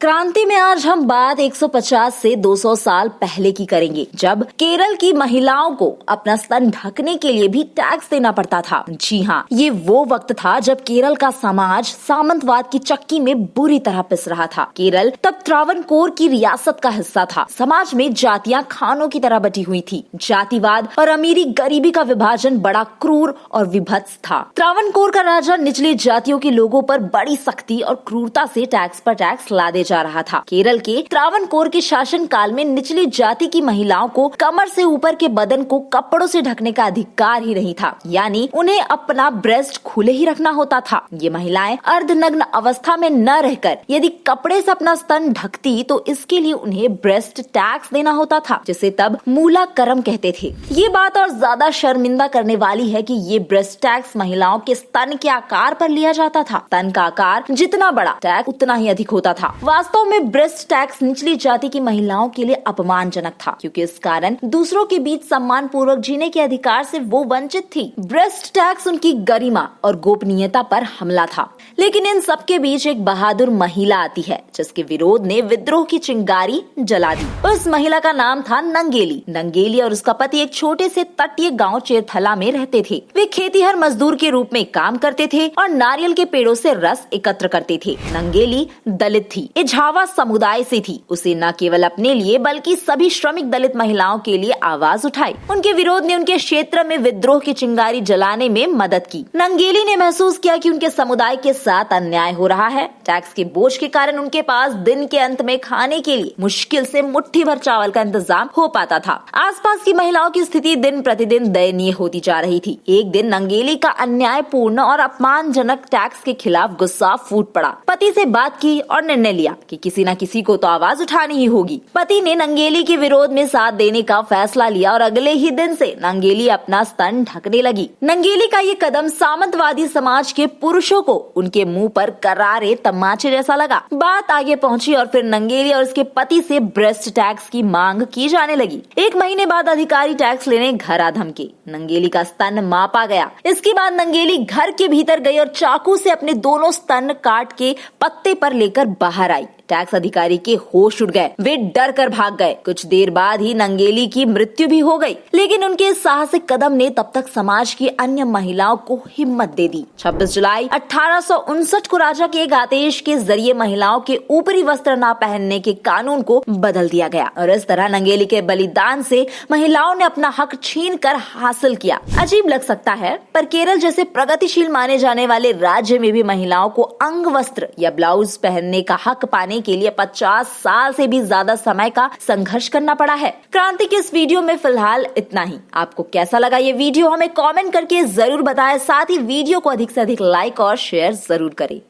क्रांति में आज हम बात 150 से 200 साल पहले की करेंगे, जब केरल की महिलाओं को अपना स्तन ढकने के लिए भी टैक्स देना पड़ता था। जी हाँ, ये वो वक्त था जब केरल का समाज सामंतवाद की चक्की में बुरी तरह पिस रहा था। केरल तब त्रावणकोर की रियासत का हिस्सा था। समाज में जातियां खानों की तरह बटी हुई थी। जातिवाद और अमीरी गरीबी का विभाजन बड़ा क्रूर और विभत्स था। त्रावणकोर का राजा निचली जातियों के लोगों पर बड़ी सख्ती और क्रूरता से टैक्स पर टैक्स लादे जा रहा था। केरल के त्रावणकोर के शासन काल में निचली जाति की महिलाओं को कमर से ऊपर के बदन को कपड़ों से ढकने का अधिकार ही नहीं था, यानी उन्हें अपना ब्रेस्ट खुले ही रखना होता था। ये महिलाएं अर्धनग्न अवस्था में न रहकर यदि कपड़े से अपना स्तन ढकती तो इसके लिए उन्हें ब्रेस्ट टैक्स देना होता था, जिसे तब मूला करम कहते थे। ये बात और ज्यादा शर्मिंदा करने वाली है कि ये ब्रेस्ट टैक्स महिलाओं के स्तन के आकार पर लिया जाता था। स्तन का आकार जितना बड़ा, टैक्स उतना ही अधिक होता था। वास्तव में ब्रेस्ट टैक्स निचली जाति की महिलाओं के लिए अपमानजनक था, क्योंकि इस कारण दूसरों के बीच सम्मान पूर्वक जीने के अधिकार से वो वंचित थी। ब्रेस्ट टैक्स उनकी गरिमा और गोपनीयता पर हमला था। लेकिन इन सबके बीच एक बहादुर महिला आती है, जिसके विरोध ने विद्रोह की चिंगारी जला दी। उस महिला का नाम था नंगेली। नंगेली और उसका पति एक छोटे से तटीय गांव चेरथला में रहते थे। वे खेतीहर मजदूर के रूप में काम करते थे और नारियल के पेड़ों से रस एकत्र करते थे। नंगेली दलित थी, इझावा समुदाय से थी। उसे न केवल अपने लिए बल्कि सभी श्रमिक दलित महिलाओं के लिए आवाज उठाई। उनके विरोध ने उनके क्षेत्र में विद्रोह की चिंगारी जलाने में मदद की। नंगेली ने महसूस किया कि उनके समुदाय के साथ अन्याय हो रहा है। टैक्स के बोझ के कारण उनके पास दिन के अंत में खाने के लिए मुश्किल से मुट्ठी भर चावल का इंतजाम हो पाता था। आसपास की महिलाओं की स्थिति दिन प्रतिदिन दयनीय होती जा रही थी। एक दिन नंगेली का अन्यायपूर्ण और अपमानजनक टैक्स के खिलाफ गुस्सा फूट पड़ा। पति से बात की और निर्णय लिया कि किसी न किसी को तो आवाज उठानी ही होगी। पति ने नंगेली के विरोध में साथ देने का फैसला लिया और अगले ही दिन से नंगेली अपना स्तन ढकने लगी। नंगेली का ये कदम सामंतवादी समाज के पुरुषों को उनके मुंह पर करारे तमाचे जैसा लगा। बात आगे पहुंची और फिर नंगेली और उसके पति से ब्रेस्ट टैक्स की मांग की जाने लगी। एक महीने बाद अधिकारी टैक्स लेने घर आ धमके। नंगेली का स्तन मापा गया। इसके बाद नंगेली घर के भीतर गई और चाकू से अपने दोनों स्तन काट के पत्ते पर लेकर बाहर आई। टैक्स अधिकारी के होश उड़ गए। वे डर कर भाग गए। कुछ देर बाद ही नंगेली की मृत्यु भी हो गई। लेकिन उनके इस साहसिक कदम ने तब तक समाज की अन्य महिलाओं को हिम्मत दे दी। 26 जुलाई 1859 को राजा के एक आदेश के जरिए महिलाओं के ऊपरी वस्त्र न पहनने के कानून को बदल दिया गया और इस तरह नंगेली के बलिदान से महिलाओं ने अपना हक छीन कर हासिल किया। अजीब लग सकता है, पर केरल जैसे प्रगतिशील माने जाने वाले राज्य में भी महिलाओं को अंग वस्त्र या ब्लाउज पहनने का हक पाने के लिए 50 साल से भी ज्यादा समय का संघर्ष करना पड़ा है। क्रांति के इस वीडियो में फिलहाल इतना ही। आपको कैसा लगा ये वीडियो हमें कमेंट करके जरूर बताएं। साथ ही वीडियो को अधिक से अधिक लाइक और शेयर जरूर करें।